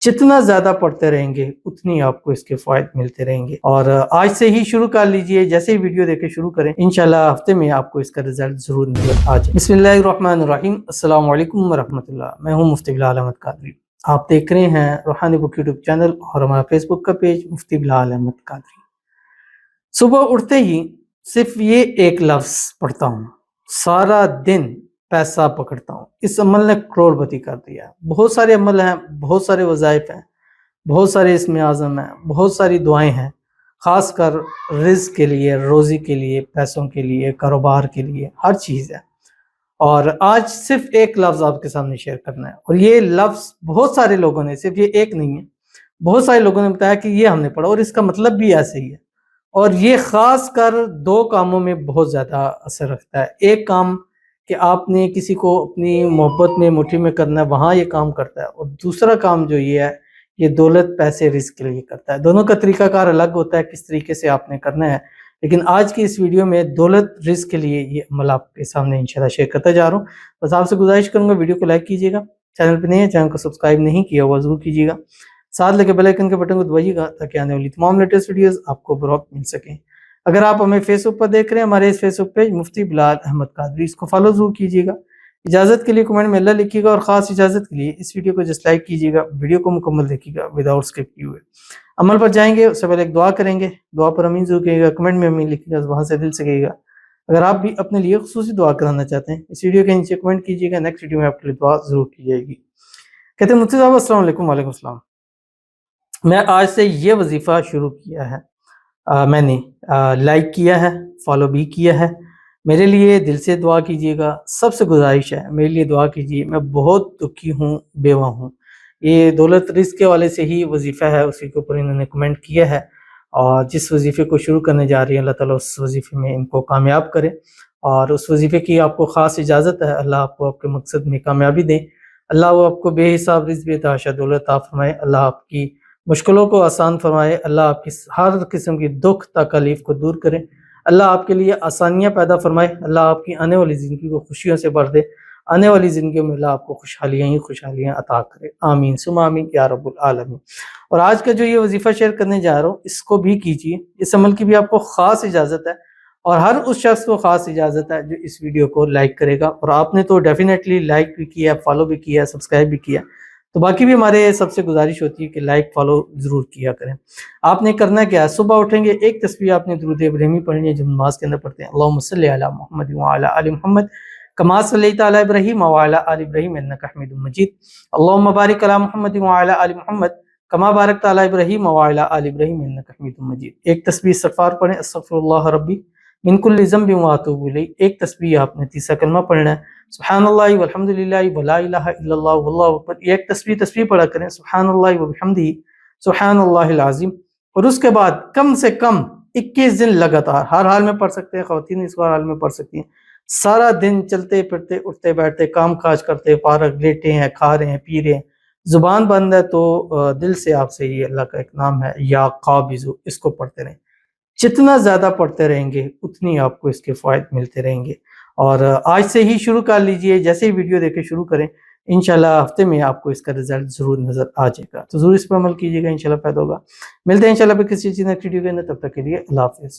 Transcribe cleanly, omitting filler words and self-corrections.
जितना ज़्यादा पढ़ते रहेंगे उतनी आपको इसके फ़ायदे मिलते रहेंगे। और आज से ही शुरू कर लीजिए, जैसे ही वीडियो देखे शुरू करें, इंशाल्लाह हफ्ते में आपको इसका रिजल्ट ज़रूर नज़र आ जाए। बिस्मिल्लाहिर्रहमानिर्रहीम, अस्सलामु अलैकुम वरहमतुल्लाह। मैं हूँ मुफ्ती बिलाल अहमद कादरी। आप देख रहे हैं रूहानी बुक यूट्यूब चैनल और हमारा फेसबुक का पेज मुफ्ती बिलाल अहमद कादरी। सुबह उठते ही सिर्फ ये एक लफ्ज़ पढ़ता हूँ, सारा दिन पैसा पकड़ता हूँ। इस अमल ने करोड़पति कर दिया है। बहुत सारे अमल हैं, बहुत सारे वज़ाइफ हैं, बहुत सारे इसमें आज़म हैं, बहुत सारी दुआएं हैं, ख़ासकर रिज़्क़ के लिए, रोज़ी के लिए, पैसों के लिए, कारोबार के लिए, हर चीज़ है। और आज सिर्फ एक लफ्ज़ आपके सामने शेयर करना है, और ये लफ्ज़ बहुत सारे लोगों ने, सिर्फ ये एक नहीं है, बहुत सारे लोगों ने बताया कि ये हमने पढ़ा और इसका मतलब भी ऐसे ही है। और ये ख़ास कर दो कामों में बहुत ज़्यादा असर रखता है। एक काम कि आपने किसी को अपनी मोहब्बत में, मुट्ठी में करना है, वहाँ ये काम करता है। और दूसरा काम जो ये है, ये दौलत, पैसे, रिज़्क़ के लिए करता है। दोनों का तरीक़ाकार अलग होता है, किस तरीके से आपने करना है। लेकिन आज की इस वीडियो में दौलत, रिज़्क़ के लिए ये अमल आपके सामने इंशाल्लाह शेयर करता जा रहा हूँ। बस आपसे गुजारिश करूँगा, वीडियो को लाइक कीजिएगा, चैनल पर नए हैं चैनल को सब्सक्राइब नहीं किया हुआ ज़रूर कीजिएगा, साथ लगे बेल आइकन के बटन को दबाइएगा ताकि आने वाली तमाम लेटेस्ट वीडियोज़ आपको बरवक्त मिल सकें। अगर आप हमें फेसबुक पर देख रहे हैं, हमारे इस फेसबुक पेज मुफ्ती बिलाल अहमद कादरी, इसको फॉलो जरूर कीजिएगा। इजाज़त के लिए कमेंट में अल्लाह लिखिएगा, और ख़ास इजाज़त के लिए इस वीडियो को जस्ट लाइक कीजिएगा, वीडियो को मुकम्मल देखिएगा विदाउट स्किप किए हुए। अमल पर जाएंगे उससे पहले एक दुआ करेंगे, दुआ पर अमीन जरूर कहिएगा, कमेंट में अमीन लिखिएगा, वहाँ से दिल से कहिएगा। अगर आप भी अपने लिए खुसूसी दुआ कराना चाहते हैं, इस वीडियो के नीचे कमेंट कीजिएगा, नेक्स्ट वीडियो में आपके लिए दुआ जरूर की जाएगी। कहते हैं मुफ्ती साहब अस्सलाम वालेकुम। वालेकुम सलाम। मैं आज से ये वजीफ़ा शुरू किया है, मैंने लाइक किया है, फॉलो भी किया है। मेरे लिए दिल से दुआ कीजिएगा, सबसे गुजारिश है मेरे लिए दुआ कीजिए। मैं बहुत दुखी हूँ, बेवा हूँ। ये दौलत रिज़्क़ के वाले से ही वजीफ़ा है, उसी के ऊपर इन्होंने कमेंट किया है। और जिस वजीफ़े को शुरू करने जा रही है, अल्लाह ताला उस वजीफ़े में इनको कामयाब करे, और उस वजीफ़े की आपको ख़ास इजाज़त है। अल्लाह आपको आपके मकसद में कामयाबी दे, अल्लाह वो आपको बेहिसाब रिज़्क़ बेतहाशा दौलत अता फरमाए, अल्लाह आपकी मुश्किलों को आसान फरमाए, अल्लाह आपकी हर किस्म की दुख तकलीफ़ को दूर करे, अल्लाह आपके लिए आसानियाँ पैदा फरमाए, अल्लाह आपकी आने वाली ज़िंदगी को खुशियों से भर दे, आने वाली ज़िंदगी में अल्लाह आपको खुशहालियाँ ही खुशहालियाँ अता करे। आमीन सुम्मा आमीन या रब्बुल आलमीन। और आज का जो ये वजीफ़ा शेयर करने जा रहा हूँ, इसको भी कीजिए, इस अमल की भी आपको ख़ास इजाज़त है, और हर उस शख्स को ख़ास इजाज़त है जो इस वीडियो को लाइक करेगा। और आपने तो डेफिनेटली लाइक भी किया, फॉलो भी किया, सब्सक्राइब भी किया, तो बाकी भी हमारे सबसे गुजारिश होती है कि लाइक फॉलो ज़रूर किया करें। आपने करना क्या है, सुबह उठेंगे, एक तस्बीह आपने दुरूद इब्राहिमी पढ़नी है जो नमाज के अंदर पढ़ते हैं, अल्लाहुम्मा सल्लि अला मुहम्मद व अला आलि मुहम्मद कमा सल्लैता अला इब्राहीम व अला आलि इब्राहीम इन्नका हमीदुम मजीद, अल्लाहुम्मा बारिक अला मुहम्मद व अला आलि मुहम्मद कमा बारकता अला इब्राहीम व अला आलि इब्राहीम इन्नका हमीदुम मजीद। एक तस्बीह इस्तिग़फ़ार पढ़ें, अस्तग़फ़िरुल्लाह रब्बी मिन कुल्लि ज़ंबिन व अतूबु इलैह। एक तस्बीह आपने तीसरा कलमा पढ़ना है, सुब्हानल्लाहि वल्हम्दुलिल्लाहि व ला इलाहा इल्लल्लाह वल्लाहु अकबर। एक तस्बीह पढ़ा करें, सुब्हानल्लाहि व बिहम्दिही सुब्हानल्लाहिल अज़ीम। और उसके बाद कम से कम 21 दिन लगातार, हर हाल में पढ़ सकते हैं, ख़वातीन इस हाल में पढ़ सकती हैं। सारा दिन चलते फिरते, उठते बैठते, काम काज करते, फारग लेटे हैं, खा रहे हैं, पी रहे हैं, जुबान बंद है, तो दिल से आपसे ये अल्लाह का एक नाम है या क़ाबिज़ु, इसको पढ़ते रहें। जितना ज़्यादा पढ़ते रहेंगे उतनी आपको इसके फ़ायदे मिलते रहेंगे। और आज से ही शुरू कर लीजिए, जैसे ही वीडियो देखे शुरू करें, इंशाल्लाह हफ्ते में आपको इसका रिजल्ट ज़रूर नज़र आ जाएगा। तो ज़रूर इस पर अमल कीजिएगा, इंशाल्लाह फ़ायदा होगा। मिलते हैं इंशाल्लाह फिर किसी चीज़ नेक्स्ट वीडियो के अंदर, तब तक के लिए अल्लाह हाफ़िज़।